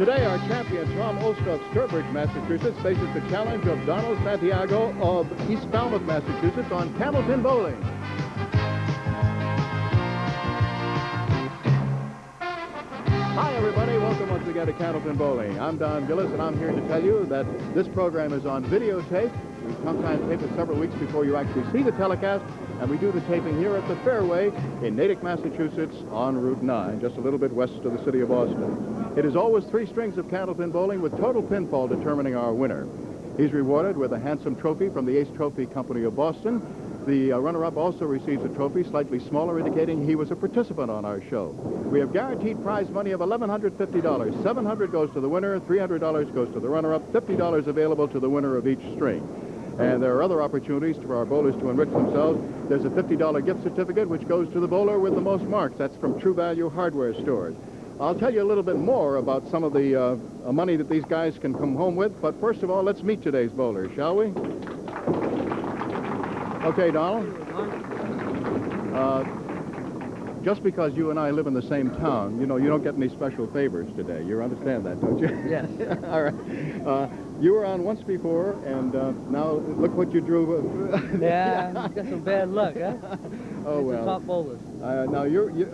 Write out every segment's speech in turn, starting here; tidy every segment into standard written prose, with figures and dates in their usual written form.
Today, our champion, Tom Olszta of Sturbridge, Massachusetts, faces the challenge of Don Santiago of East Falmouth, Massachusetts, on Candlepin bowling. Hi, everybody. Welcome once again to Candlepin bowling. I'm Don Gillis, and I'm here to tell you that this program is on videotape. We sometimes tape it several weeks before you actually see the telecast, and we do the taping here at the Fairway in Natick, Massachusetts, on Route 9, just a little bit west of the city of Boston. It is always 3 strings of Candlepin bowling with total pinfall determining our winner. He's rewarded with a handsome trophy from the Ace Trophy Company of Boston. The runner-up also receives a trophy slightly smaller, indicating he was a participant on our show. We have guaranteed prize money of $1,150. $700 goes to the winner, $300 goes to the runner-up, $50 available to the winner of each string. And there are other opportunities for our bowlers to enrich themselves. There's a $50 gift certificate, which goes to the bowler with the most marks. That's from True Value Hardware Stores. I'll tell you a little bit more about some of the money that these guys can come home with. But first of all, let's meet today's bowlers, shall we? Okay, Donald. Just because you and I live in the same town, you know, you don't get any special favors today. You understand that, don't you? Yes. All right. You were on once before, and now look what you drew. Yeah, got some bad luck, huh? Oh, well. Top bowlers. Now,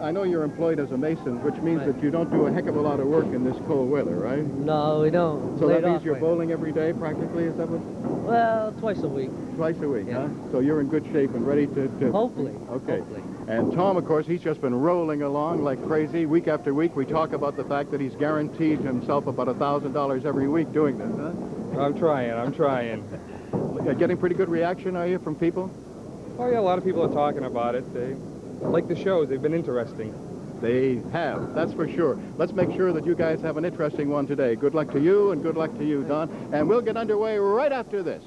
I know you're employed as a mason, which means that you don't do a heck of a lot of work in this cold weather, right? No, we don't. So that means you're bowling every day, practically, is that what? Well, twice a week. Twice a week, Yeah. huh? So you're in good shape and ready to... Hopefully. Okay. Hopefully. And Tom, of course, he's just been rolling along like crazy. Week after week, we talk about the fact that he's guaranteed himself about $1,000 every week doing this, huh? I'm trying. Getting pretty good reaction, are you, from people? Oh, yeah, a lot of people are talking about it. They like the shows. They've been interesting. They have, that's for sure. Let's make sure that you guys have an interesting one today. Good luck to you, and good luck to you, Don. And we'll get underway right after this.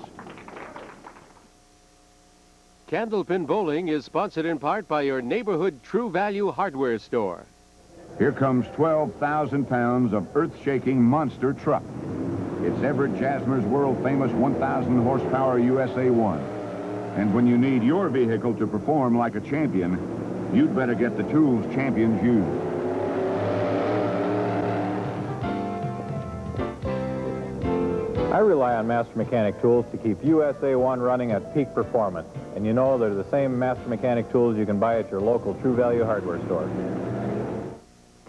Candlepin Bowling is sponsored in part by your neighborhood True Value Hardware Store. Here comes 12,000 pounds of earth-shaking monster truck. It's Everett Jasmer's world-famous 1,000 horsepower USA 1. And when you need your vehicle to perform like a champion, you'd better get the tools champions use. I rely on Master Mechanic tools to keep USA 1 running at peak performance. And you know they're the same Master Mechanic tools you can buy at your local True Value hardware store.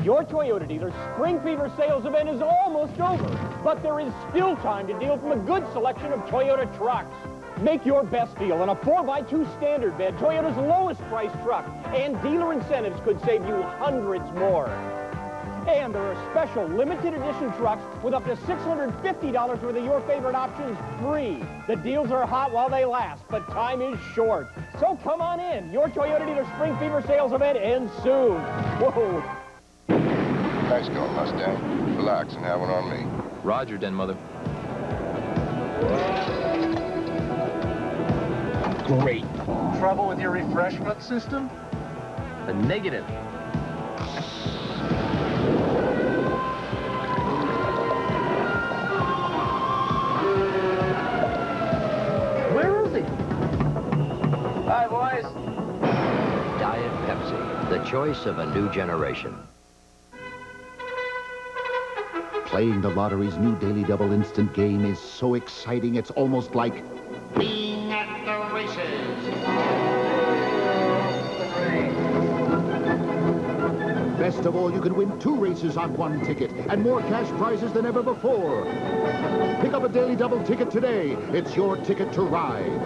Your Toyota dealer's Spring Fever sales event is almost over, but there is still time to deal from a good selection of Toyota trucks. Make your best deal on a 4x2 standard bed, Toyota's lowest price truck, and dealer incentives could save you hundreds more. And there are special limited edition trucks with up to $650 worth of your favorite options free. The deals are hot while they last, but time is short. So come on in. Your Toyota dealer Spring Fever sales event ends soon. Whoa. Nice going, Mustang. Relax and have one on me. Roger, Den Mother. Great. Trouble with your refreshment system? A negative. Where is he? Hi, boys. Diet Pepsi, the choice of a new generation. Playing the lottery's new Daily Double instant game is so exciting, it's almost like being at the races. Best of all, you can win 2 races on 1 ticket and more cash prizes than ever before. Pick up a Daily Double ticket today. It's your ticket to ride.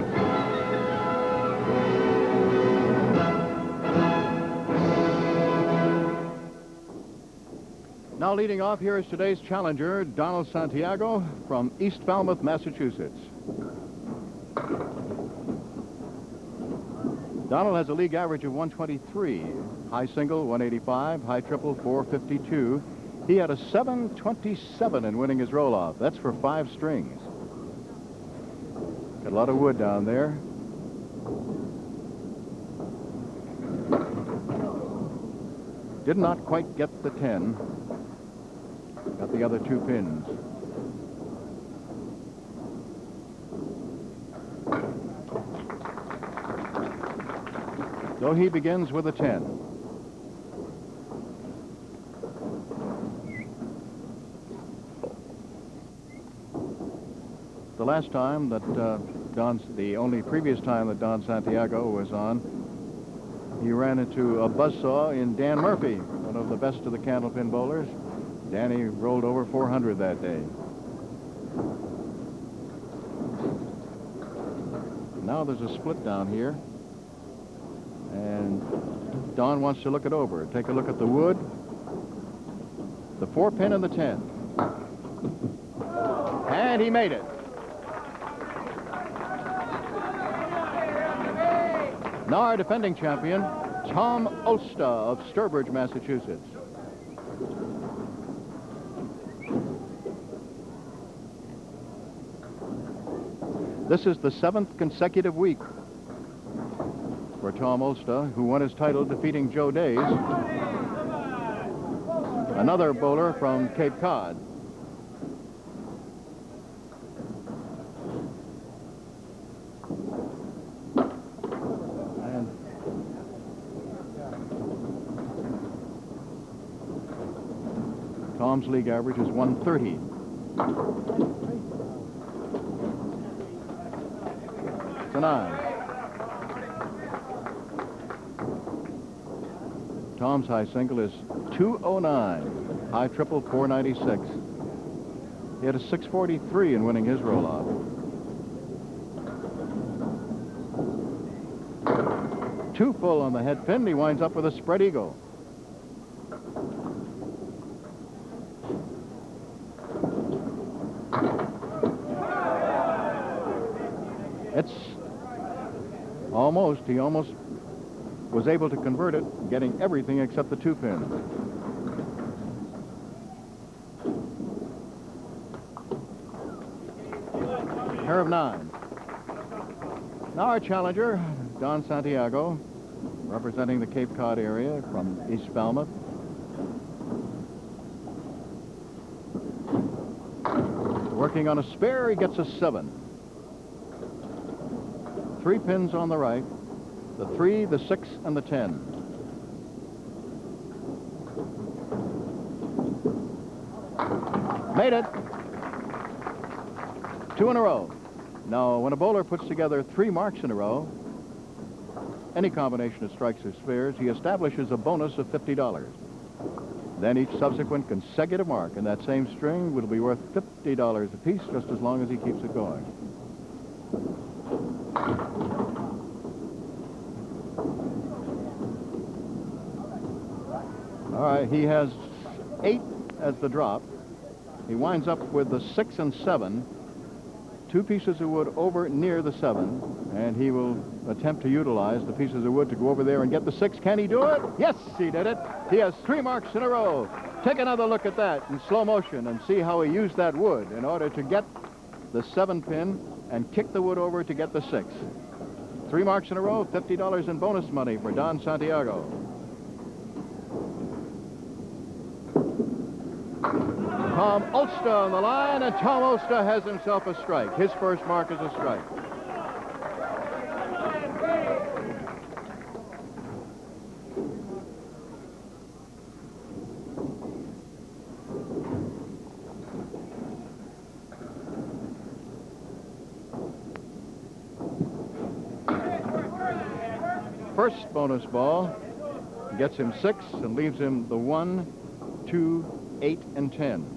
Now leading off, here is today's challenger, Don Santiago from East Falmouth, Massachusetts. Donald has a league average of 123, high single 185, high triple 452. He had a 727 in winning his roll-off. That's for 5 strings. Got a lot of wood down there. Did not quite get the 10. Got the other 2 pins. So he begins with a 10. the last time that the only previous time that Don Santiago was on, he ran into a buzzsaw in Dan Murphy, one of the best of the Candlepin bowlers. Danny rolled over 400 that day. Now there's a split down here, and Don wants to look it over. Take a look at the wood, the 4-pin and the 10. And he made it. Now our defending champion, Tom Olszta of Sturbridge, Massachusetts. This is the 7th consecutive week for Tom Olszta, who won his title defeating Joe Days, another bowler from Cape Cod. And Tom's league average is 130. To 9. Tom's high single is 209. High triple 496. He had a 643 in winning his roll-off. Two full on the head pin. He winds up with a spread eagle. It's almost, he almost was able to convert it, getting everything except the 2 pins. Pair of 9. Now our challenger, Don Santiago, representing the Cape Cod area from East Falmouth. Working on a spare, he gets a 7. 3 pins on the right, the 3, the 6, and the 10. Made it. 2 in a row. Now, when a bowler puts together 3 marks in a row, any combination of strikes or spares, he establishes a bonus of $50. Then each subsequent consecutive mark in that same string will be worth $50 apiece, just as long as he keeps it going. All right, he has 8 as the drop. He winds up with the 6 and 7, 2 pieces of wood over near the 7, and he will attempt to utilize the pieces of wood to go over there and get the 6. Can he do it? Yes, he did it. He has 3 marks in a row. Take another look at that in slow motion and see how he used that wood in order to get the 7 pin and kick the wood over to get the 6. 3 marks in a row, $50 in bonus money for Don Santiago. Tom Olszta on the line, and Tom Olszta has himself a strike. His first mark is a strike. First bonus ball gets him 6 and leaves him the 1, 2, 8, and 10.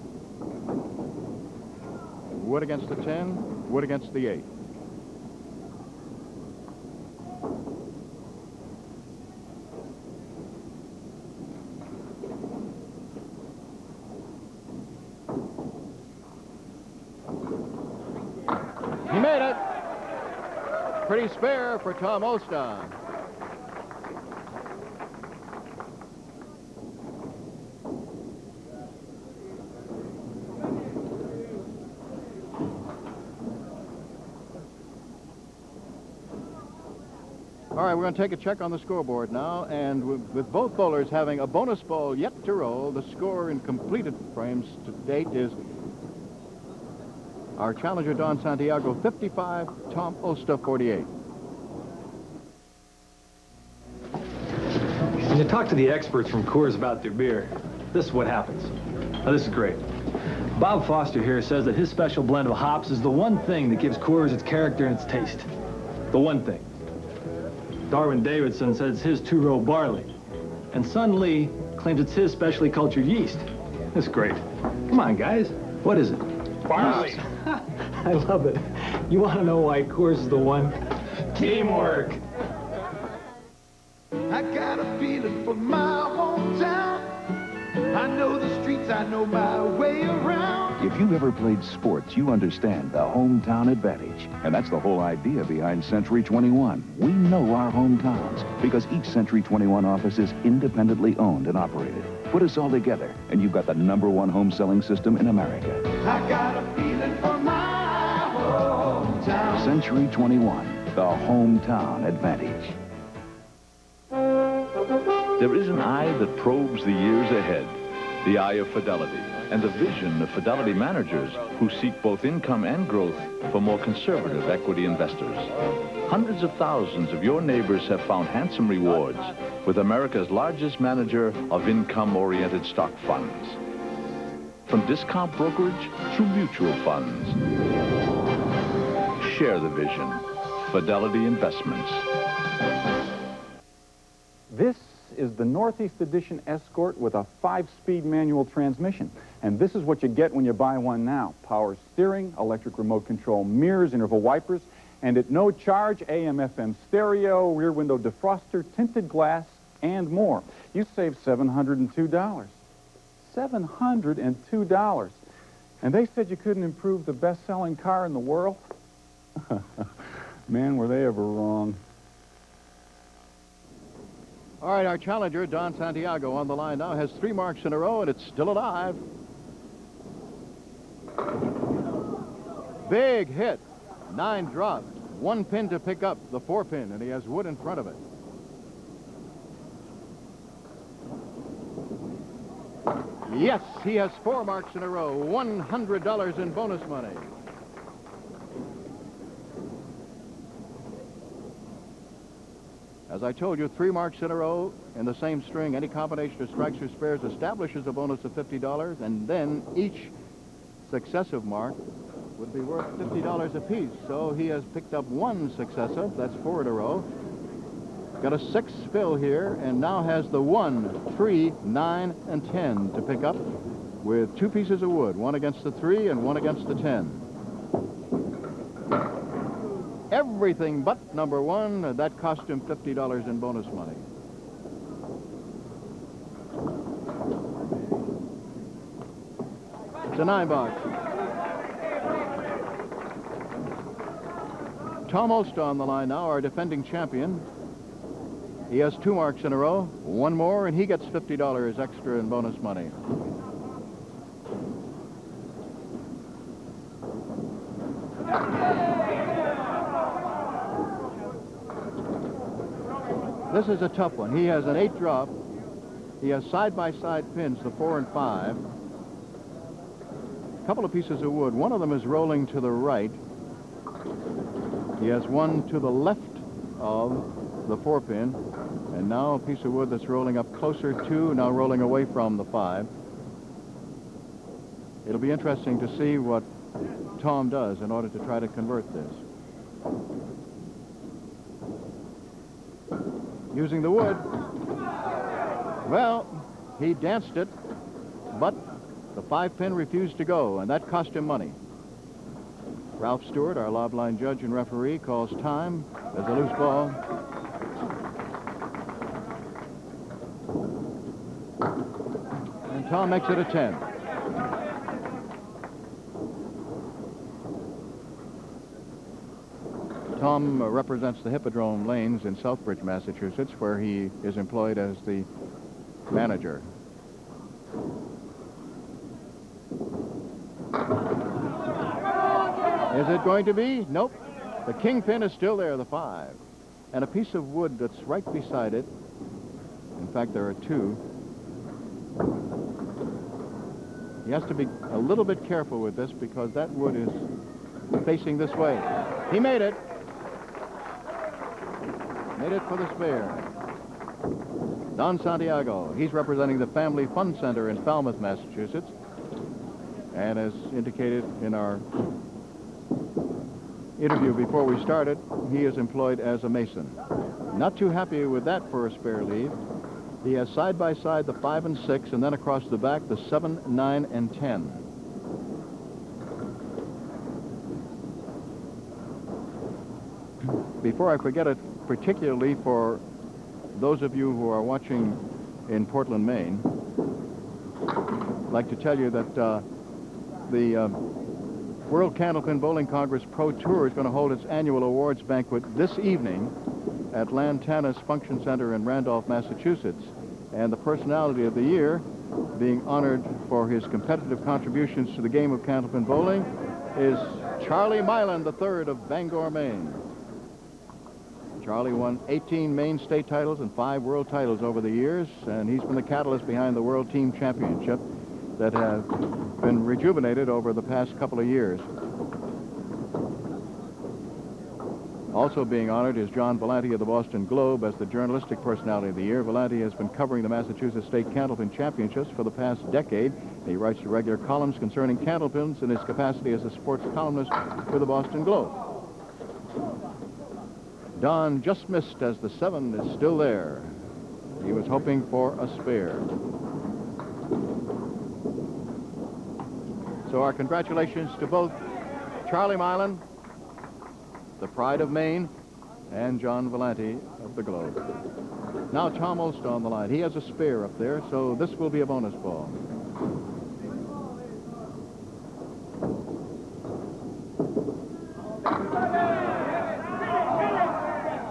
Wood against the 10, wood against the 8. He made it. Pretty spare for Tom Olszta. All right, we're going to take a check on the scoreboard now, and with both bowlers having a bonus ball yet to roll, the score in completed frames to date is our challenger, Don Santiago, 55, Tom Olszta, 48. When you talk to the experts from Coors about their beer, this is what happens. Now, this is great. Bob Foster here says that his special blend of hops is the one thing that gives Coors its character and its taste. The one thing. Darwin Davidson says it's his two-row barley. And Sun Lee claims it's his specially cultured yeast. That's great. Come on, guys. What is it? Barley. I love it. You want to know why Coors is the one? Teamwork. I got a feeling for my hometown. I know the streets, I know my way around. If you've ever played sports, you understand the hometown advantage. And that's the whole idea behind Century 21. We know our hometowns because each Century 21 office is independently owned and operated. Put us all together, and you've got the #1 home selling system in America. I got a feeling for my hometown. Century 21, the hometown advantage. There is an eye that probes the years ahead, the eye of Fidelity, and the vision of Fidelity managers who seek both income and growth for more conservative equity investors. Hundreds of thousands of your neighbors have found handsome rewards with America's largest manager of income-oriented stock funds. From discount brokerage to mutual funds. Share the vision. Fidelity Investments. This is the Northeast Edition Escort with a 5-speed manual transmission. And this is what you get when you buy one now. Power steering, electric remote control mirrors, interval wipers, and at no charge, AM/FM stereo, rear window defroster, tinted glass, and more. You save $702. $702. And they said you couldn't improve the best-selling car in the world? Man, were they ever wrong. All right, our challenger, Don Santiago, on the line now, has 3 marks in a row, and it's still alive. Big hit. 9 dropped. 1 pin to pick up, the 4-pin, and he has wood in front of it. Yes, he has 4 marks in a row. $100 in bonus money. As I told you, 3 marks in a row in the same string. Any combination of strikes or spares establishes a bonus of $50, and then each successive mark would be worth $50 apiece. So he has picked up 1 successive. That's 4 in a row. Got a 6 spill here, and now has the 1, 3, 9, and 10 to pick up with 2 pieces of wood, 1 against the 3 and 1 against the 10. Everything but number 1. That cost him $50 in bonus money. It's a 9-box. Tom Olszta on the line now, our defending champion. He has 2 marks in a row. 1 more, and he gets $50 extra in bonus money. This is a tough one. He has an 8 drop. He has side-by-side pins, the 4 and 5. A couple of pieces of wood. One of them is rolling to the right. He has 1 to the left of the 4-pin. And now a piece of wood that's rolling up closer to, now rolling away from the 5. It'll be interesting to see what Tom does in order to try to convert this. Using the wood. Well, he danced it, but the 5-pin refused to go, and that cost him money. Ralph Stewart, our lob line judge and referee, calls time as a loose ball. And Tom makes it a 10. Tom represents the Hippodrome Lanes in Southbridge, Massachusetts, where he is employed as the manager. Is it going to be? Nope. The kingpin is still there, the 5. And a piece of wood that's right beside it. In fact, there are 2. He has to be a little bit careful with this because that wood is facing this way. He made it. Made it for the spare. Don Santiago, he's representing the Family Fun Center in Falmouth, Massachusetts. And as indicated in our interview before we started, he is employed as a mason. Not too happy with that for a spare lead. He has side by side the 5 and 6, and then across the back the 7, 9, and 10. Before I forget it, particularly for those of you who are watching in Portland, Maine, I'd like to tell you that the World Candlepin Bowling Congress Pro Tour is going to hold its annual awards banquet this evening at Lantana's Function Center in Randolph, Massachusetts. And the personality of the year being honored for his competitive contributions to the game of Candlepin bowling is Charlie Milan III of Bangor, Maine. Charlie won 18 Maine state titles and 5 world titles over the years, and he's been the catalyst behind the World Team Championship that have been rejuvenated over the past couple of years. Also being honored is John Volante of the Boston Globe as the journalistic personality of the year. Volante has been covering the Massachusetts State Candlepin Championships for the past decade. He writes regular columns concerning candlepins in his capacity as a sports columnist for the Boston Globe. Don just missed as the 7 is still there. He was hoping for a spare. So our congratulations to both Charlie Milan, the pride of Maine, and John Volante of the Globe. Now Tom Olszta on the line. He has a spare up there, so this will be a bonus ball.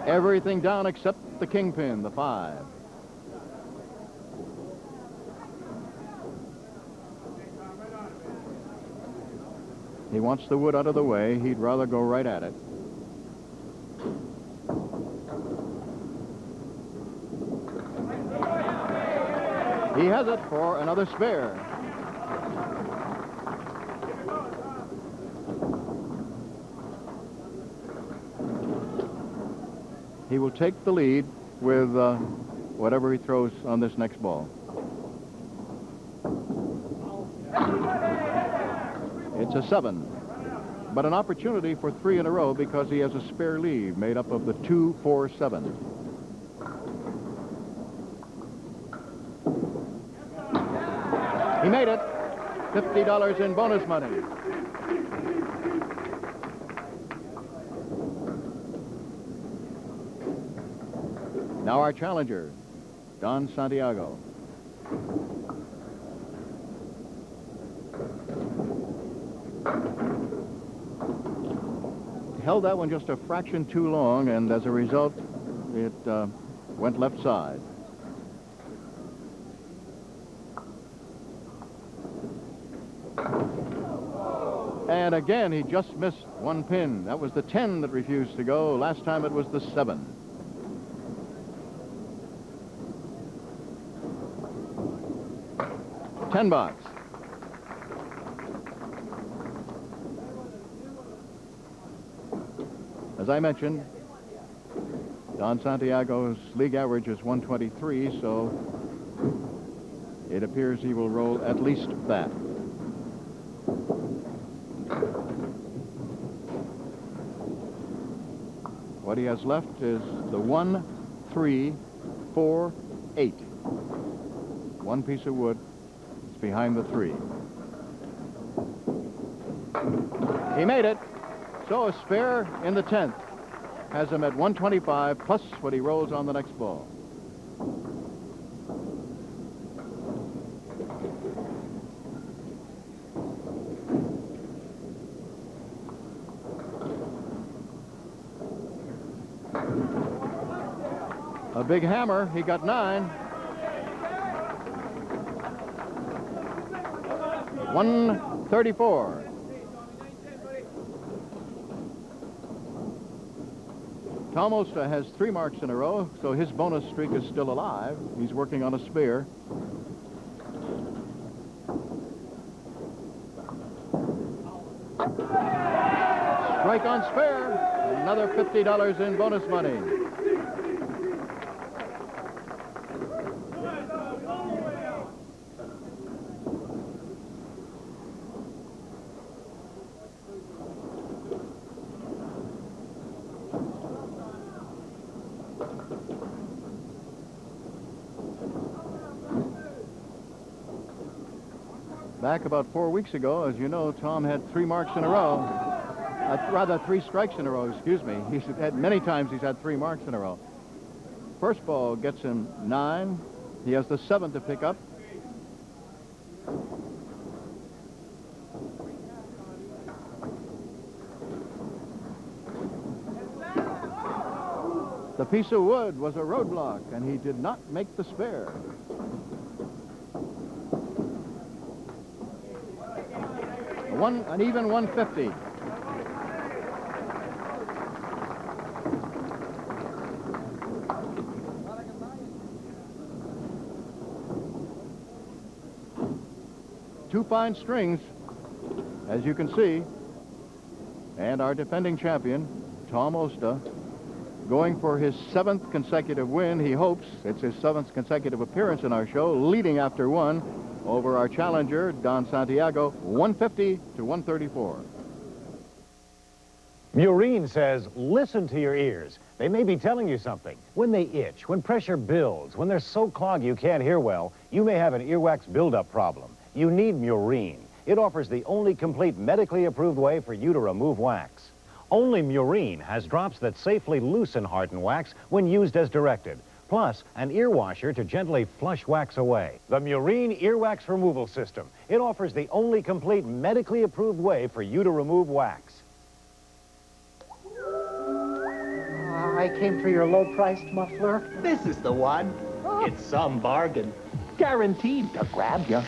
Everything down except the kingpin, the 5. He wants the wood out of the way. He'd rather go right at it. He has it for another spare. He will take the lead with whatever he throws on this next ball. It's a 7, but an opportunity for 3 in a row because he has a spare lead made up of the 2, 4, 7. He made it. $50 in bonus money. Now our challenger, Don Santiago. Held that one just a fraction too long, and as a result, it went left side. And again, he just missed 1 pin. That was the 10 that refused to go. Last time it was the 7. $10. As I mentioned, Don Santiago's league average is 123, so it appears he will roll at least that. What he has left is the 1, 3, 4, 8. One piece of wood is behind the 3. He made it. So a spare in the 10th has him at 125 plus what he rolls on the next ball. A big hammer. He got 9. 134. Tom Olszta has 3 marks in a row, so his bonus streak is still alive. He's working on a spare. Strike on spare. Another $50 in bonus money. Back about 4 weeks ago, as you know, Tom had 3 marks in a row. Rather, 3 strikes in a row, excuse me. He's had many times he's had 3 marks in a row. First ball gets him 9. He has the 7 to pick up. The piece of wood was a roadblock, and he did not make the spare. An even 150. Two fine strings, as you can see, and our defending champion, Tom Olszta, going for his 7th consecutive win. He hopes it's his 7th consecutive appearance in our show, leading after 1 over our challenger, Don Santiago, 150 to 134. Murine says, listen to your ears. They may be telling you something. When they itch, when pressure builds, when they're so clogged you can't hear well, you may have an earwax buildup problem. You need Murine. It offers the only complete medically approved way for you to remove wax. Only Murine has drops that safely loosen hardened wax when used as directed, plus an ear washer to gently flush wax away. The Murine Earwax Removal System. It offers the only complete medically approved way for you to remove wax. I came for your low-priced muffler. This is the one. It's some bargain. Guaranteed to grab you.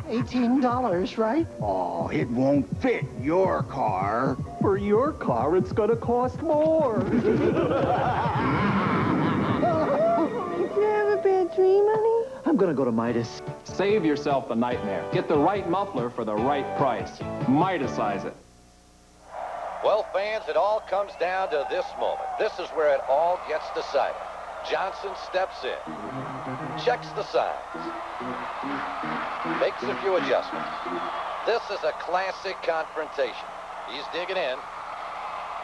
$18, right? Oh, it won't fit your car. For your car, it's gonna cost more. You have a bad dream, honey? I'm gonna go to Midas. Save yourself the nightmare. Get the right muffler for the right price. Midasize it. Well, fans, it all comes down to this moment. This is where it all gets decided. Johnson steps in, checks the signs, makes a few adjustments. This is a classic confrontation. He's digging in.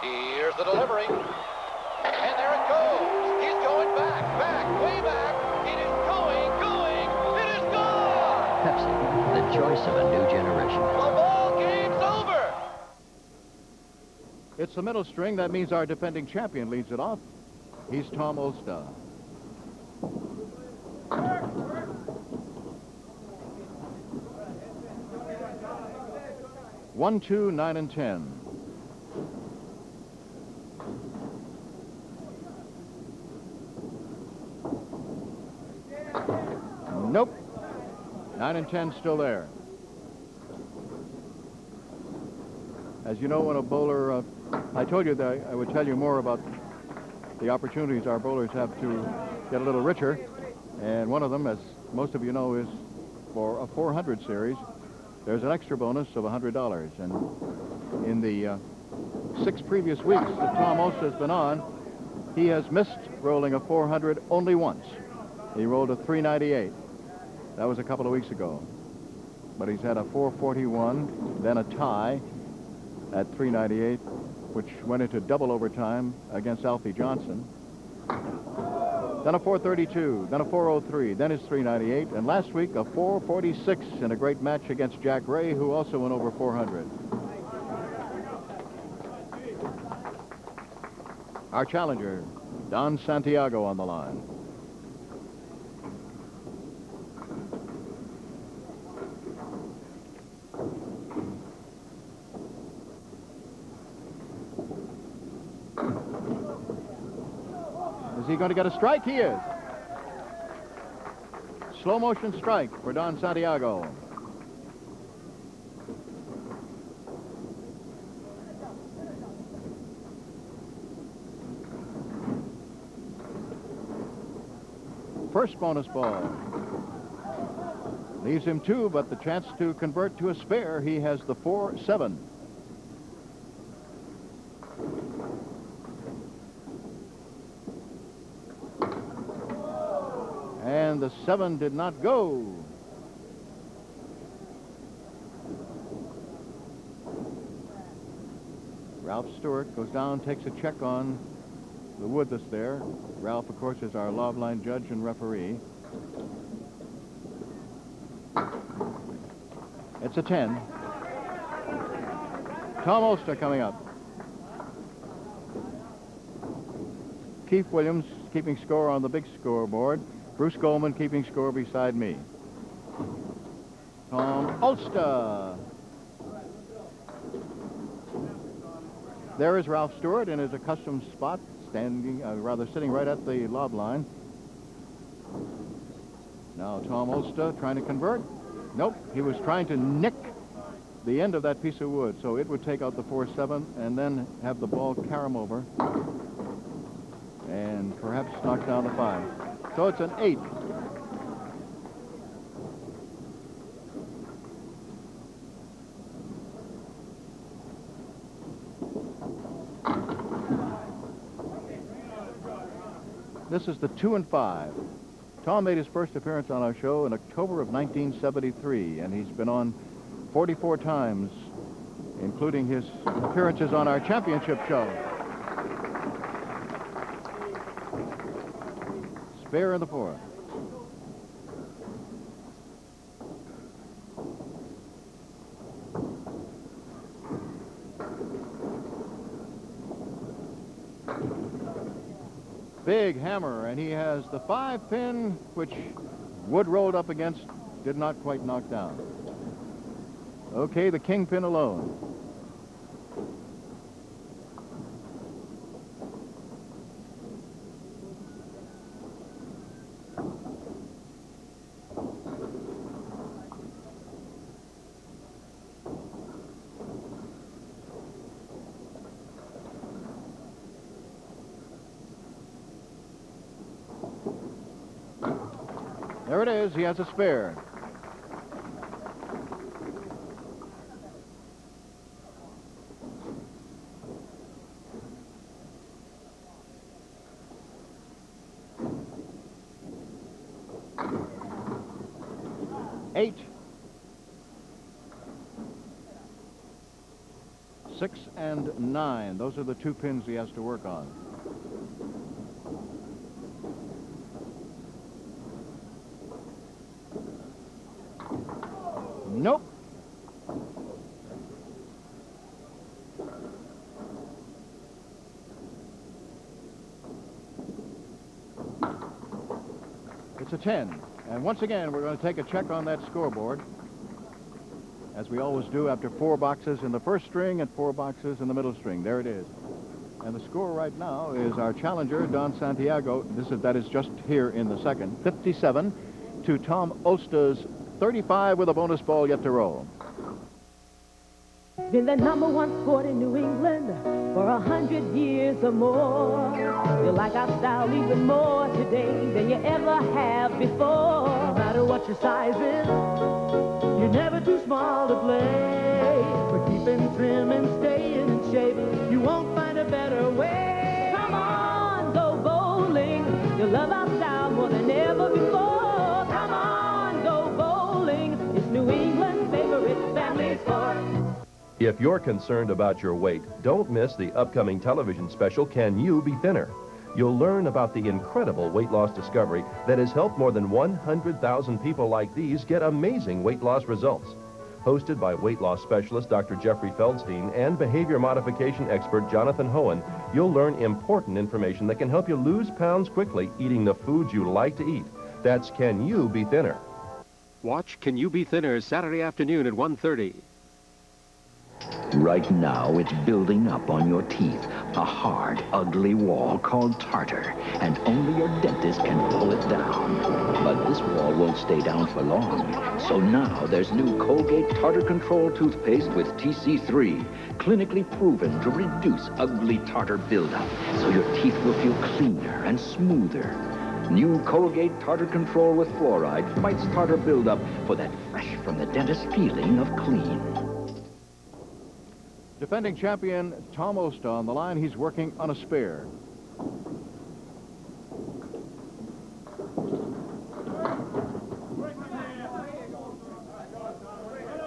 Here's the delivery. And there it goes. He's going back, way back. It is going. It is gone. Pepsi, the choice of a new generation. The ball game's over. It's the middle string. That means our defending champion leads it off. He's Tom Olszta. One, 2, 9, and 10. Nope. 9 and 10 still there. As you know, when a bowler, I told you that I would tell you more about the opportunities our bowlers have to get a little richer, and one of them, as most of you know, is for a 400 series. There's an extra bonus of $100, and in the 6 previous weeks that Tom Olszta has been on, he has missed rolling a 400 only once. He rolled a 398. That was a couple of weeks ago, but he's had a 441, then a tie at 398, which went into double overtime against Alfie Johnson. Then a 432, then a 403, then his 398, and last week a 446 in a great match against Jack Ray, who also went over 400. Our challenger, Don Santiago, on the line. Is he going to get a strike? He is. Slow motion strike for Don Santiago. First bonus ball. Leaves him 2, but the chance to convert to a spare. He has the 4-7. And the 7 did not go. Ralph Stewart goes down, takes a check on the wood that's there. Ralph, of course, is our love line judge and referee. It's a 10. Tom Olszta coming up. Keith Williams keeping score on the big scoreboard. Bruce Goldman keeping score beside me. Tom Olszta. There is Ralph Stewart in his accustomed spot, sitting right at the lob line. Now Tom Olszta trying to convert. Nope, he was trying to nick the end of that piece of wood, so it would take out the 4-7 and then have the ball carom over and perhaps knock down the 5. So it's an 8. This is the 2 and 5. Tom made his first appearance on our show in October of 1973, and he's been on 44 times, including his appearances on our championship show. Spare in the 4th. Big hammer, and he has the 5-pin, which wood rolled up against, did not quite knock down. Okay, the kingpin alone. There it is. He has a spare. Eight. 6 and 9. Those are the 2 pins he has to work on. Nope. It's a 10. And once again, we're going to take a check on that scoreboard, as we always do after 4 boxes in the first string and 4 boxes in the middle string. There it is. And the score right now is our challenger, Don Santiago. That is just here in the second. 57 to Tom Olszta's 35 with a bonus ball yet to roll. Been the #1 sport in New England for 100 years or more. You like our style even more today than you ever have before. No matter what your size is, you're never too small to play. For keeping trim and staying in shape, you won't find a better way. Come on, go bowling. You'll love our style more than ever before. Come on, go bowling. It's New England's favorite family sport. If you're concerned about your weight, don't miss the upcoming television special, Can You Be Thinner? You'll learn about the incredible weight loss discovery that has helped more than 100,000 people like these get amazing weight loss results. Hosted by weight loss specialist Dr. Jeffrey Feldstein and behavior modification expert Jonathan Hohen, you'll learn important information that can help you lose pounds quickly eating the foods you like to eat. That's Can You Be Thinner? Watch Can You Be Thinner Saturday afternoon at 1:30. Right now, it's building up on your teeth. A hard, ugly wall called tartar, and only your dentist can pull it down. But this wall won't stay down for long. So now there's new Colgate Tartar Control toothpaste with TC3, clinically proven to reduce ugly tartar buildup, so your teeth will feel cleaner and smoother. New Colgate Tartar Control with fluoride fights tartar buildup for that fresh from the dentist feeling of clean. Defending champion Tom Olszta on the line. He's working on a spare.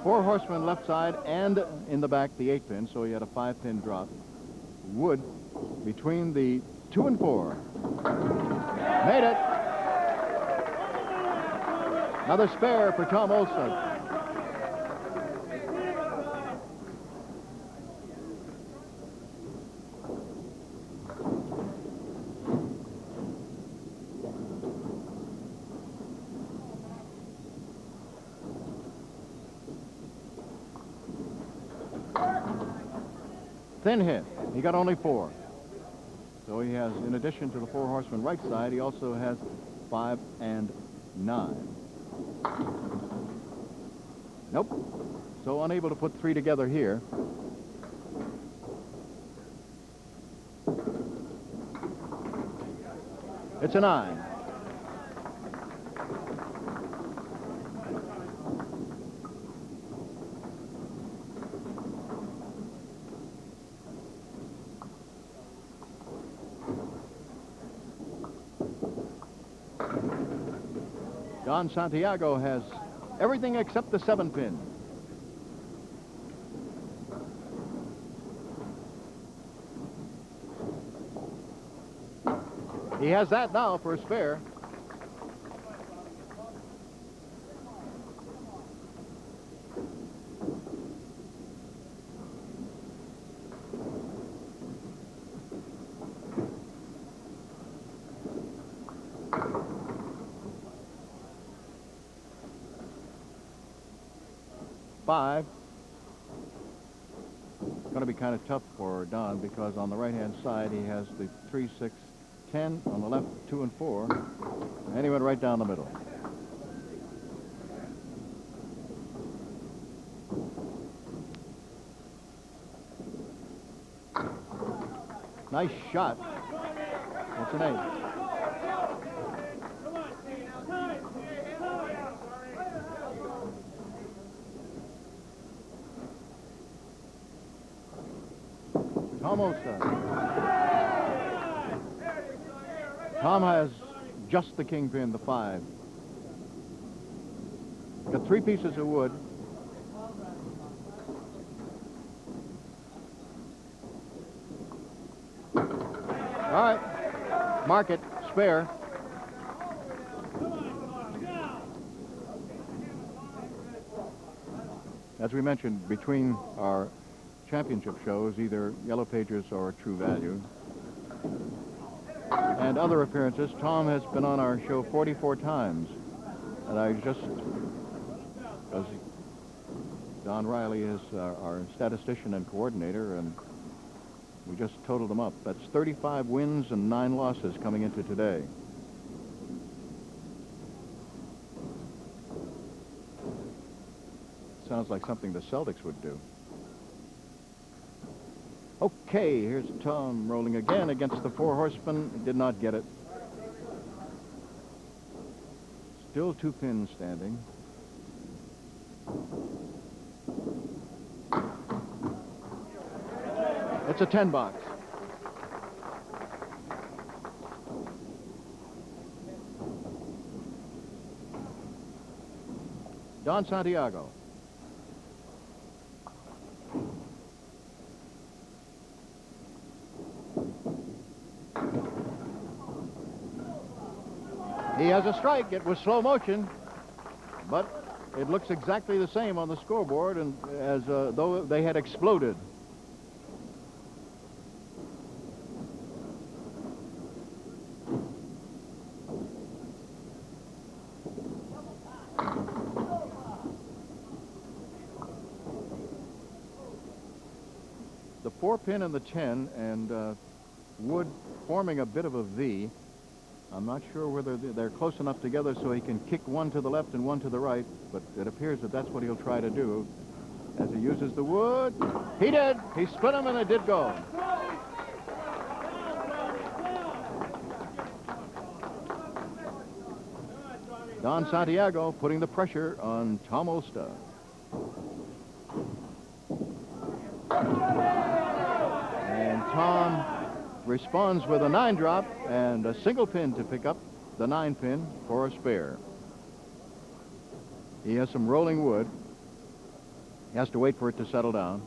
Four horsemen left side and in the back the 8-pin, so he had a 5-pin drop. Wood between the 2 and 4. Made it. Another spare for Tom Olszta. thin hit. He got only 4. So he has, in addition to the 4 horsemen right side, he also has 5 and 9. Nope. So unable to put 3 together here. It's a 9. Don Santiago has everything except the 7-pin. He has that now for a spare. Five. It's going to be kind of tough for Don because on the right-hand side he has the 3, 6, 10, on the left 2 and 4, and he went right down the middle. Nice shot. That's an 8. Tom Olszta. Tom has just the kingpin, the 5. Got 3 pieces of wood. All right, mark it, spare. As we mentioned, between our championship shows, either Yellow Pages or True Value, and other appearances, Tom has been on our show 44 times. And I just, as Don Riley is our statistician and coordinator, and we just totaled them up. That's 35 wins and 9 losses coming into today. Sounds like something the Celtics would do. Okay, here's Tom rolling again against the 4 horsemen. Did not get it. Still 2 pins standing. It's a 10 box. Don Santiago. He has a strike. It was slow motion, but it looks exactly the same on the scoreboard, and as though they had exploded. The 4-pin and the 10, and wood forming a bit of a V. I'm not sure whether they're close enough together so he can kick one to the left and one to the right, but it appears that that's what he'll try to do as he uses the wood. He did. He split them, and it did go. Don Santiago putting the pressure on Tom Olszta. And Tom responds with a 9-drop and a single pin to pick up the 9-pin for a spare. He has some rolling wood. He has to wait for it to settle down.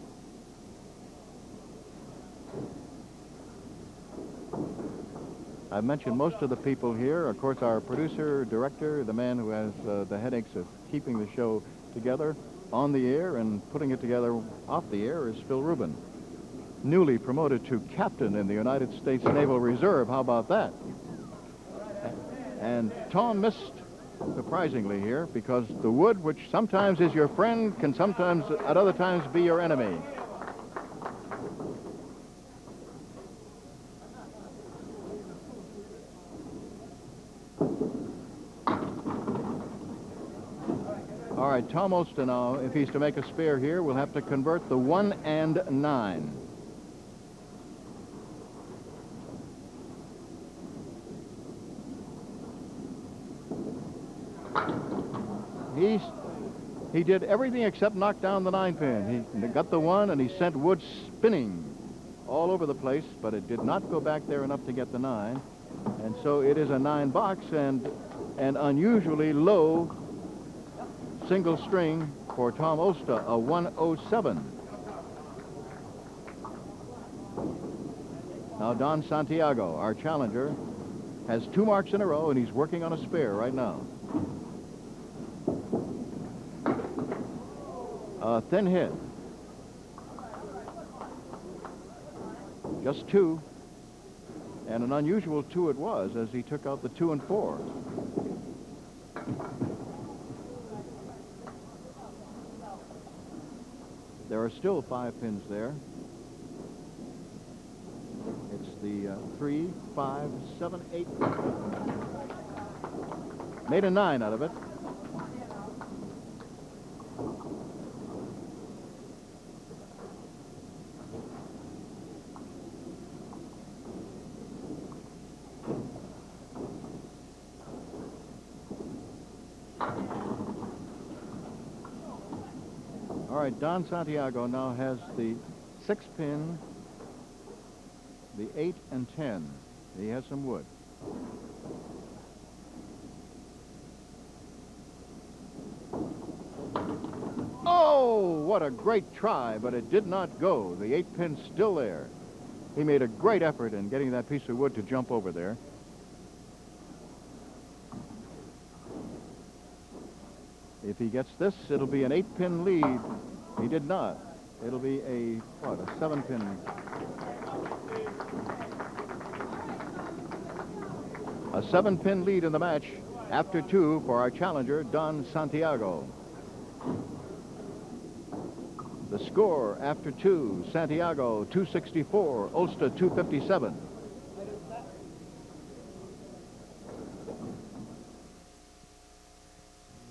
I've mentioned most of the people here. Of course, our producer, director, the man who has the headaches of keeping the show together on the air and putting it together off the air is Phil Rubin. Newly promoted to captain in the United States Naval Reserve. How about that? And Tom missed, surprisingly, here, because the wood, which sometimes is your friend, can sometimes, at other times, be your enemy. All right, Tom Olszta now, if he's to make a spare here, will have to convert the 1 and 9. He did everything except knock down the 9 pin. He got the 1 and he sent wood spinning all over the place, but it did not go back there enough to get the 9. And so it is a 9 box and an unusually low single string for Tom Olszta, a 107. Now Don Santiago, our challenger, has 2 marks in a row and he's working on a spare right now. A thin hit. Just 2. And an unusual 2 it was as he took out the 2 and 4. There are still 5 pins there. It's the 3, 5, 7, 8. Made a 9 out of it. All right, Don Santiago now has the 6 pin, the 8 and 10. He has some wood. Oh, what a great try, but it did not go. The 8 pin's still there. He made a great effort in getting that piece of wood to jump over there. If he gets this, it'll be an 8-pin lead. He did not. It'll be a, what, a 7-pin. A 7-pin lead in the match after 2 for our challenger, Don Santiago. The score after 2, Santiago 264, Olszta 257.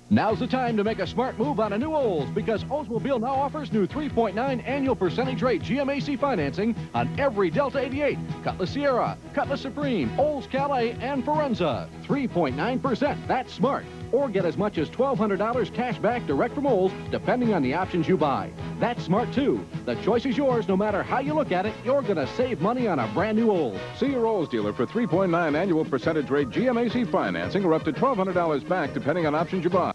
Now's the time to make a smart move on a new Olds because Oldsmobile now offers new 3.9 annual percentage rate GMAC financing on every Delta 88, Cutlass Sierra, Cutlass Supreme, Olds Calais, and Forenza. 3.9%. That's smart. Or get as much as $1,200 cash back direct from Olds, depending on the options you buy. That's smart, too. The choice is yours. No matter how you look at it, you're going to save money on a brand new Olds. See your Olds dealer for 3.9 annual percentage rate GMAC financing or up to $1,200 back, depending on options you buy.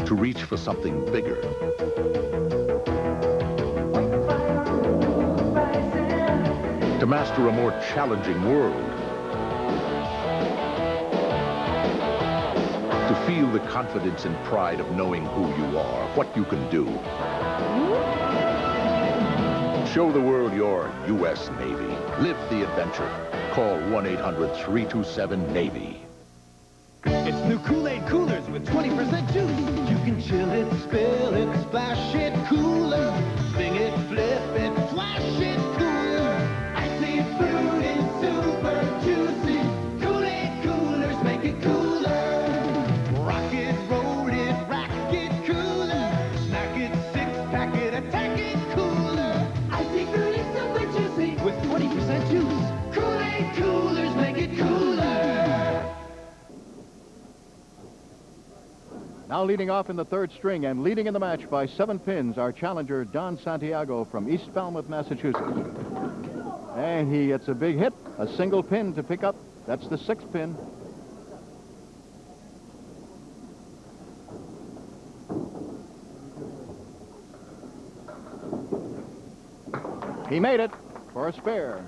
To reach for something bigger. To master a more challenging world. To feel the confidence and pride of knowing who you are, what you can do. Show the world your U.S. Navy. Live the adventure. Call 1-800-327-NAVY. It's new Kool-Aid coolers with 20% juice. You can chill it, spill it, splash it cooler. Sing it, flip it, flash it cooler. Icy, fruity, super juicy. Kool-Aid coolers make it cooler. Rock it, roll it, rack it cooler. Snack it, six-pack it, attack it cooler. Icy, fruity, super juicy with 20% juice. Kool-Aid coolers make it cooler. Now leading off in the 3rd string and leading in the match by 7 pins, our challenger, Don Santiago from East Falmouth, Massachusetts. And he gets a big hit, a single pin to pick up. That's the 6th pin. He made it for a spare.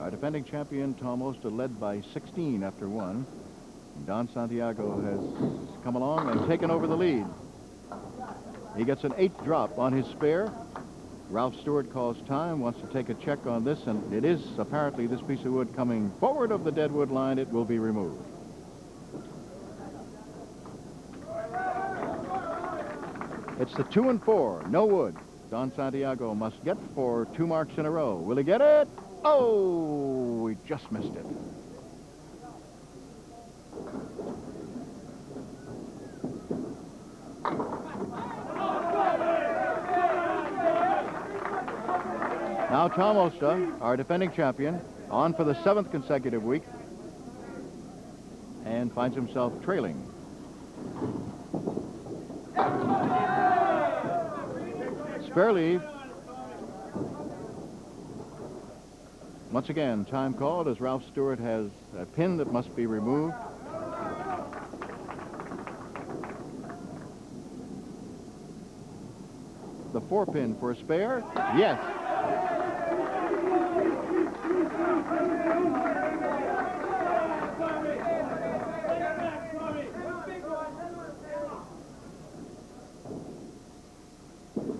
Our defending champion, Tom Olszta, led by 16 after 1. Don Santiago has come along and taken over the lead. He gets an 8 drop on his spare. Ralph Stewart calls time, wants to take a check on this, and it is apparently this piece of wood coming forward of the deadwood line. It will be removed. It's the 2 and 4, no wood. Don Santiago must get for 2 marks in a row. Will he get it? Oh, he just missed it. Now Tom Olszta, our defending champion, on for the 7th consecutive week, and finds himself trailing. Spare leave. Once again, time called as Ralph Stewart has a pin that must be removed. The 4-pin for a spare. Yes.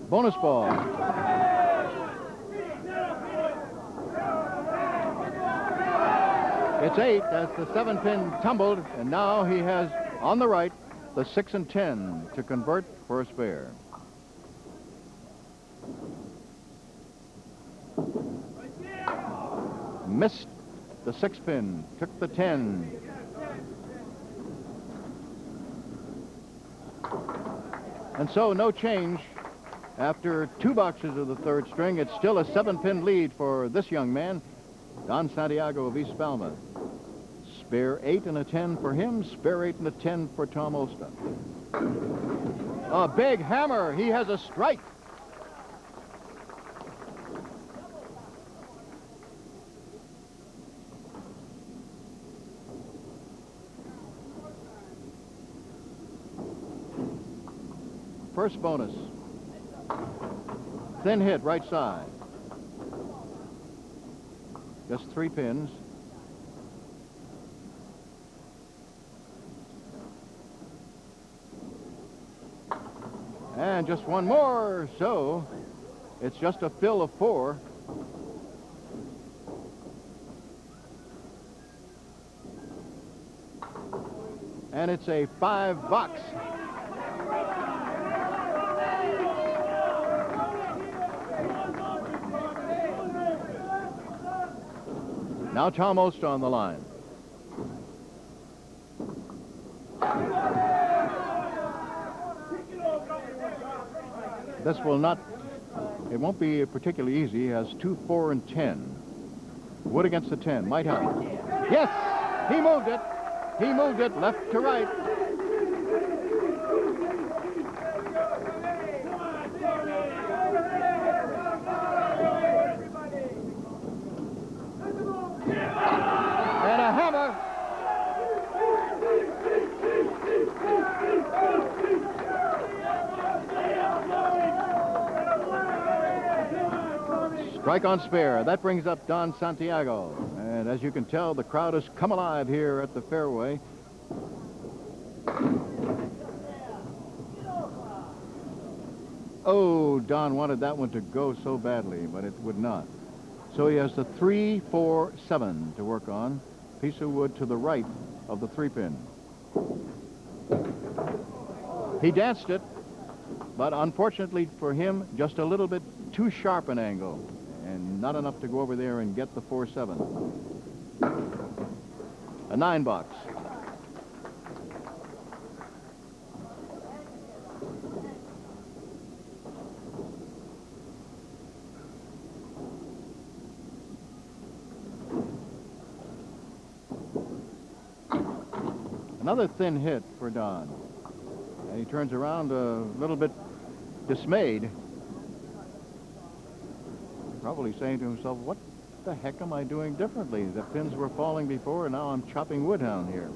Bonus ball. It's 8 as the 7-pin tumbled, and now he has on the right the 6 and 10 to convert for a spare. Missed the 6-pin, took the 10. And so no change. After 2 boxes of the 3rd string, it's still a 7-pin lead for this young man, Don Santiago of East Falmouth. Spare 8 and a 10 for him, spare 8 and a 10 for Tom Olszta. A big hammer. He has a strike. First bonus. Thin hit, right side. Just 3 pins. And just 1 more, so it's just a fill of 4. And it's a 5 box. Now Tom Olszta on the line. This will not, it won't be particularly easy. He has 2, 4, and 10. Wood against the 10, might help. Yes, he moved it. He moved it left to right. And a hammer. Strike on spare. That brings up Don Santiago. And as you can tell, the crowd has come alive here at the fairway. Oh, Don wanted that one to go so badly, but it would not. So he has the 3, 4, 7 to work on. Piece of wood to the right of the 3-pin. He danced it, but unfortunately for him, just a little bit too sharp an angle, and not enough to go over there and get the 4-7. A 9 box. Another thin hit for Don. And he turns around a little bit dismayed. Probably saying to himself, what the heck am I doing differently? The pins were falling before, and now I'm chopping wood down here.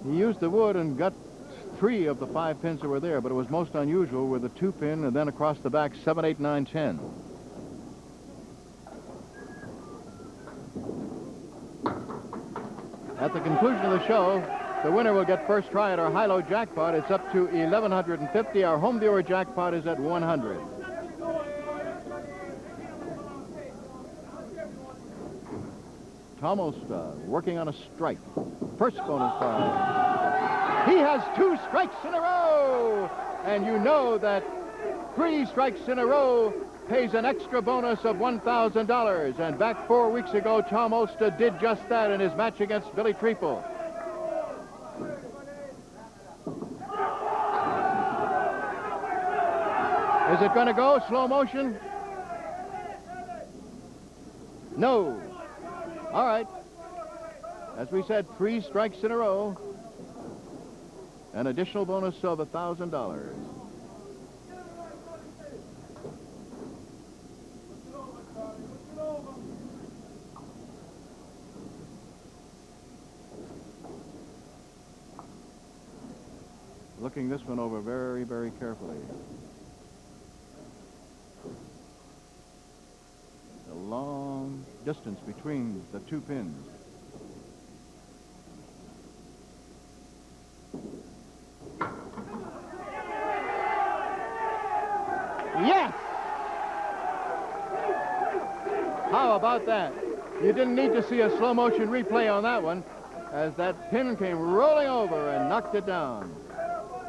He used the wood and got 3 of the 5 pins that were there, but it was most unusual with the 2-pin and then across the back 7, 8, 9, 10. At the conclusion of the show, the winner will get first try at our high-low jackpot. It's up to $1,150. Our home viewer jackpot is at $100. Tom Olszta working on a strike. First bonus prize. He has 2 strikes in a row. And you know that 3 strikes in a row pays an extra bonus of $1,000. And back 4 weeks ago, Tom Olszta did just that in his match against Billy Treeple. Is it going to go slow motion? No. All right. As we said, 3 strikes in a row. An additional bonus of $1,000. Looking this one over very, very carefully. A long distance between the 2 pins. Yes! How about that? You didn't need to see a slow motion replay on that one, as that pin came rolling over and knocked it down.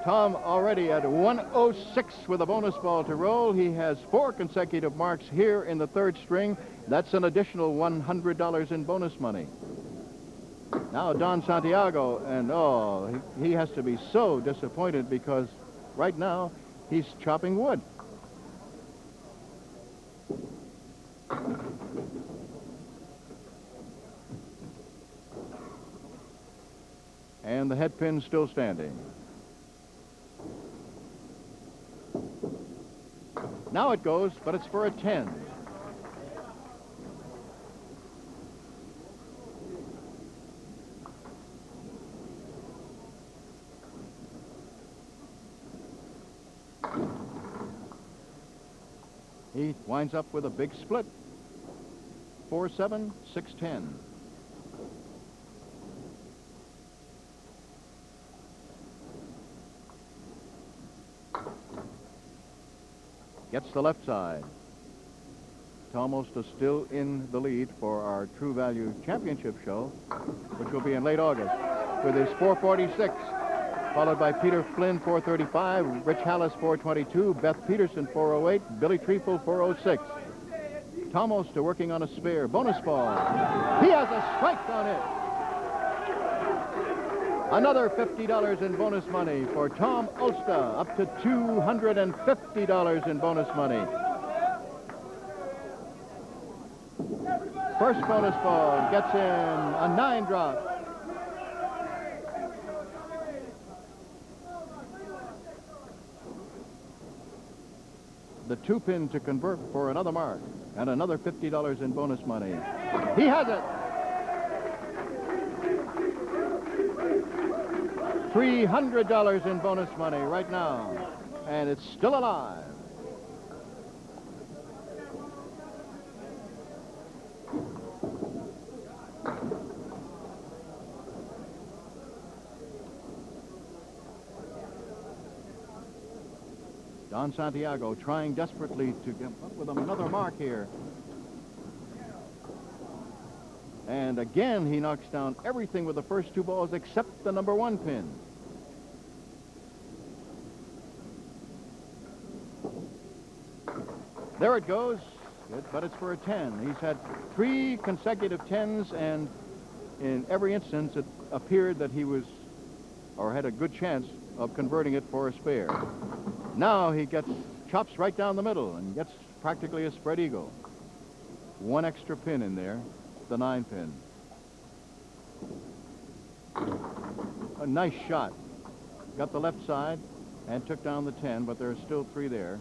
Tom already at 106 with a bonus ball to roll. He has 4 consecutive marks here in the 3rd string. That's an additional $100 in bonus money. Now Don Santiago, and he has to be so disappointed because right now he's chopping wood. And the head pin's still standing. Now it goes, but it's for a 10. He winds up with a big split. 4-7, 6-10. Gets the left side. Tom Olszta still in the lead for our True Value Championship show, which will be in late August, with his 446, followed by Peter Flynn, 435, Rich Hallis, 422, Beth Peterson, 408, Billy Treeple, 406. Tom Olszta working on a spare. Bonus ball. He has a strike on it. Another $50 in bonus money for Tom Olszta, up to $250 in bonus money. First bonus ball gets in a 9 drop. The 2 pin to convert for another mark and another $50 in bonus money. He has it. $300 in bonus money right now, and it's still alive. Don Santiago trying desperately to get up with another mark here. And again, he knocks down everything with the first 2 balls except the number 1 pin. There it goes, but it's for a 10. He's had 3 consecutive 10s, and in every instance, it appeared that he was, or had a good chance of converting it for a spare. Now he chops right down the middle and gets practically a spread eagle. 1 extra pin in there. The 9 pin. A nice shot. Got the left side and took down the 10, but there are still 3 there.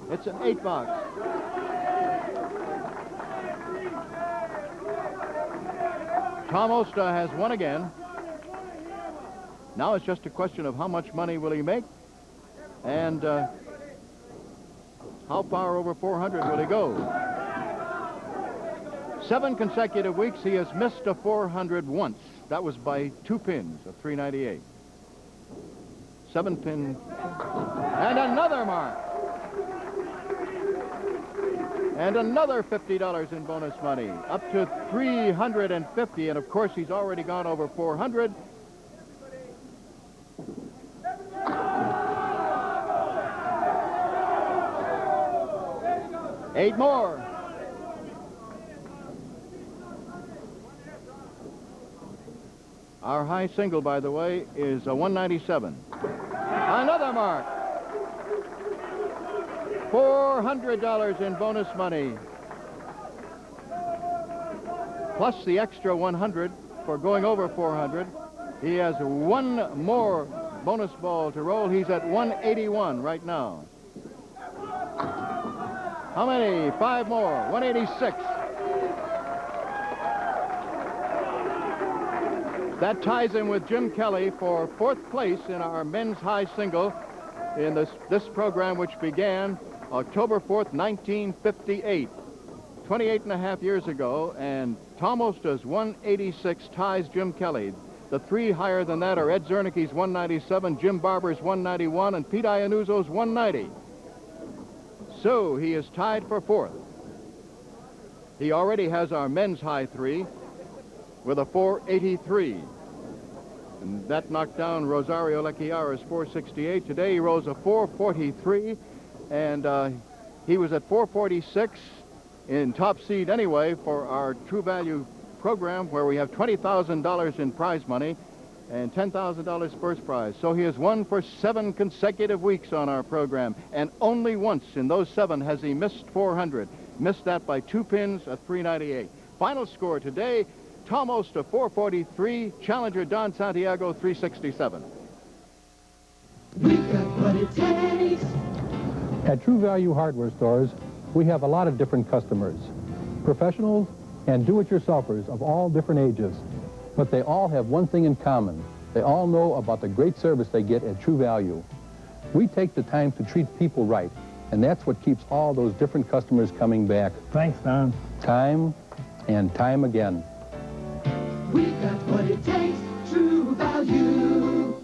It's an 8 box. Tom Olszta has won again. Now it's just a question of how much money will he make, and how far over 400 will he go? 7 consecutive weeks, he has missed a 400 once. That was by 2 pins of 398. 7 pin, and another mark. And another $50 in bonus money, up to $350, and of course he's already gone over 400. Eight more. Our high single, by the way, is a 197. Another mark. $400 in bonus money, plus the extra 100 for going over 400. He has one more bonus ball to roll. He's at 181 right now. How many? Five more. 186. That ties him with Jim Kelly for fourth place in our men's high single in this program, which began October 4th, 1958, 28 and a half years ago, and Tom Olszta's 186 ties Jim Kelly. The three higher than that are Ed Zernicke's 197, Jim Barber's 191, and Pete Iannuzzo's 190. So he is tied for fourth. He already has our men's high three with a 483. And that knocked down Rosario Lecchiara's 468. Today he rose a 443. And he was at 446 in top seed anyway for our True Value program, where we have $20,000 in prize money and $10,000 first prize. So he has won for 7 consecutive weeks on our program, and only once in those 7 has he missed 400. Missed that by 2 pins at 398. Final score today, Tom Olszta 443, challenger Don Santiago 367. We've got what it takes. At True Value hardware stores, we have a lot of different customers, professionals and do-it-yourselfers of all different ages. But they all have one thing in common. They all know about the great service they get at True Value. We take the time to treat people right, and that's what keeps all those different customers coming back. Thanks, Don. Time and time again. We've got what it takes, True Value.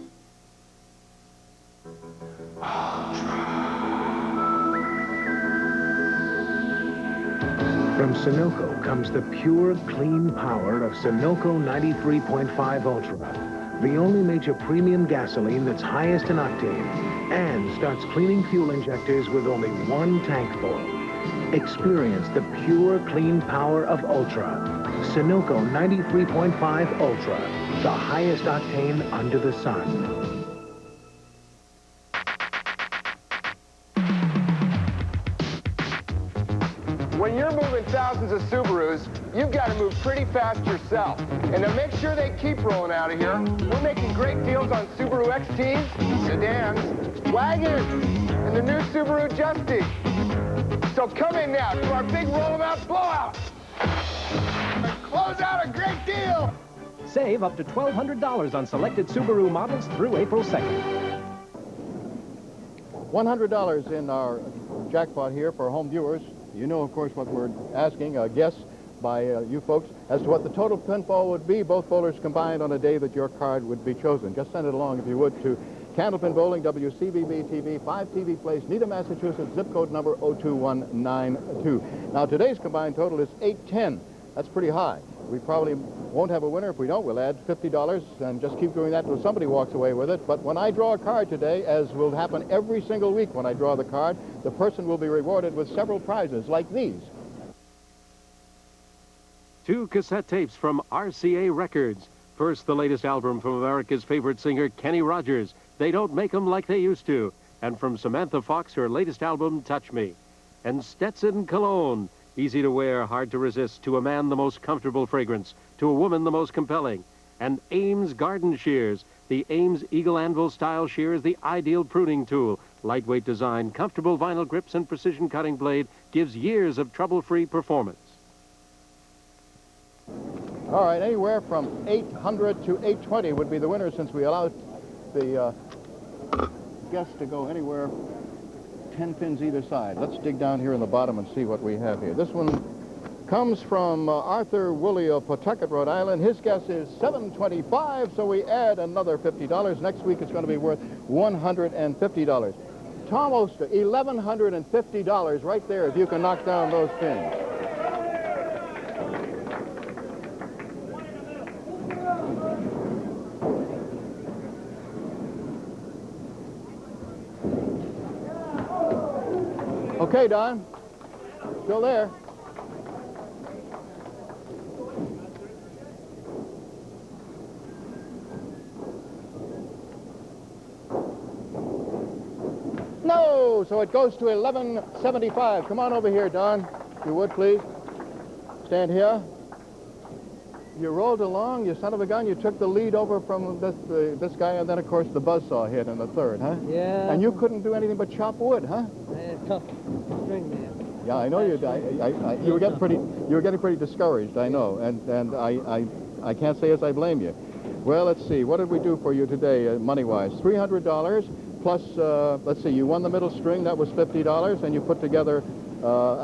From Sunoco comes the pure, clean power of Sunoco 93.5 Ultra, the only major premium gasoline that's highest in octane and starts cleaning fuel injectors with only 1 tank full. Experience the pure, clean power of Ultra. Sunoco 93.5 Ultra, the highest octane under the sun. When you're moving thousands of Subarus, you've got to move pretty fast yourself. And to make sure they keep rolling out of here, we're making great deals on Subaru XTs, sedans, wagons, and the new Subaru Justy. So come in now to our big roll-out blowout and close out a great deal. Save up to $1,200 on selected Subaru models through April 2nd. $100 in our jackpot here for home viewers. You know, of course, what we're asking, a guess by you folks, as to what the total pinfall would be, both bowlers combined, on a day that your card would be chosen. Just send it along, if you would, to Candlepin Bowling, WCBB-TV, 5 TV Place, Needham, Massachusetts, zip code number 02192. Now, today's combined total is 810. That's pretty high. We probably won't have a winner. If we don't, we'll add $50 and just keep doing that until somebody walks away with it. But when I draw a card today, as will happen every single week when I draw the card, the person will be rewarded with several prizes like these. 2 cassette tapes from RCA Records. First, the latest album from America's favorite singer, Kenny Rogers. They Don't Make 'Em Like They Used To. And from Samantha Fox, her latest album, Touch Me. And Stetson Cologne. Easy to wear, hard to resist. To a man, the most comfortable fragrance. To a woman, the most compelling. And Ames Garden Shears. The Ames Eagle Anvil style shear is the ideal pruning tool. Lightweight design, comfortable vinyl grips, and precision cutting blade gives years of trouble-free performance. All right, anywhere from 800 to 820 would be the winner, since we allowed the guests to go anywhere 10 pins either side. Let's dig down here in the bottom and see what we have here. This one comes from Arthur Woolley of Pawtucket, Rhode Island. His guess is 725, so we add another $50. Next week it's going to be worth $150. Tom Olszta, $1,150 right there if you can knock down those pins. Okay, Don. Still there. No, so it goes to 1175. Come on over here, Don, if you would, please. Stand here. You rolled along, you son of a gun. You took the lead over from this guy, and then, of course, the buzzsaw hit in the third, huh? Yeah. And you couldn't do anything but chop wood, huh? Tough string man. Yeah, I know you. You were getting pretty discouraged. I know, and I can't say as I blame you. Well, let's see. What did we do for you today, money-wise? $300 plus. Let's see. You won the middle string. That was $50, and you put together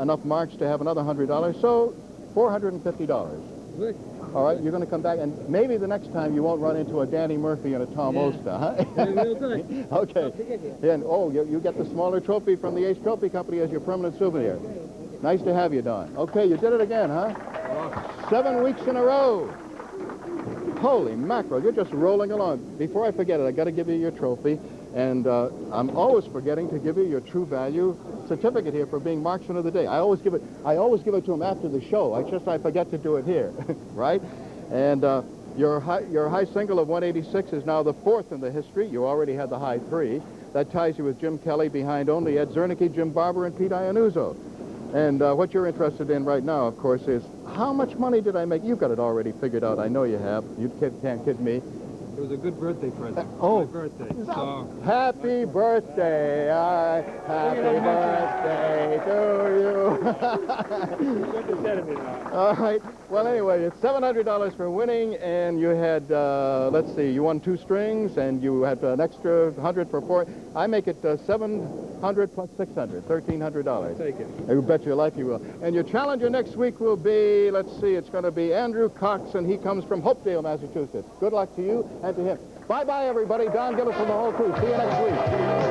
enough marks to have another $100. So $450. Good. All right, you're going to come back, and maybe the next time you won't run into a Danny Murphy and a Tom Olszta, huh? Real good. Okay. And, you get the smaller trophy from the Ace Trophy Company as your permanent souvenir. Nice to have you, Don. Okay, you did it again, huh? 7 weeks in a row. Holy mackerel, you're just rolling along. Before I forget it, I got to give you your trophy, and I'm always forgetting to give you your true value certificate here for being Marksman of the Day. I always give it to him after the show. I forget to do it here, right? And your high single of 186 is now the 4th in the history. You already had the high 3. That ties you with Jim Kelly behind only Ed Zernicke, Jim Barber, and Pete Iannuzzo. And what you're interested in right now, of course, is how much money did I make? You've got it already figured out. I know you have. You can't kid me. It was a good birthday present. Oh. My birthday. So. Happy birthday. Happy birthday to you. Good to say to me now. All right. Well, anyway, it's $700 for winning, and you had, let's see, you won 2 strings, and you had an extra 100 for 4. I make it 700 plus 600, $1,300. Take it. You bet your life you will. And your challenger next week will be, let's see, it's going to be Andrew Cox, and he comes from Hopedale, Massachusetts. Good luck to you and to him. Bye-bye, everybody. Don Gillis from the whole crew. See you next week.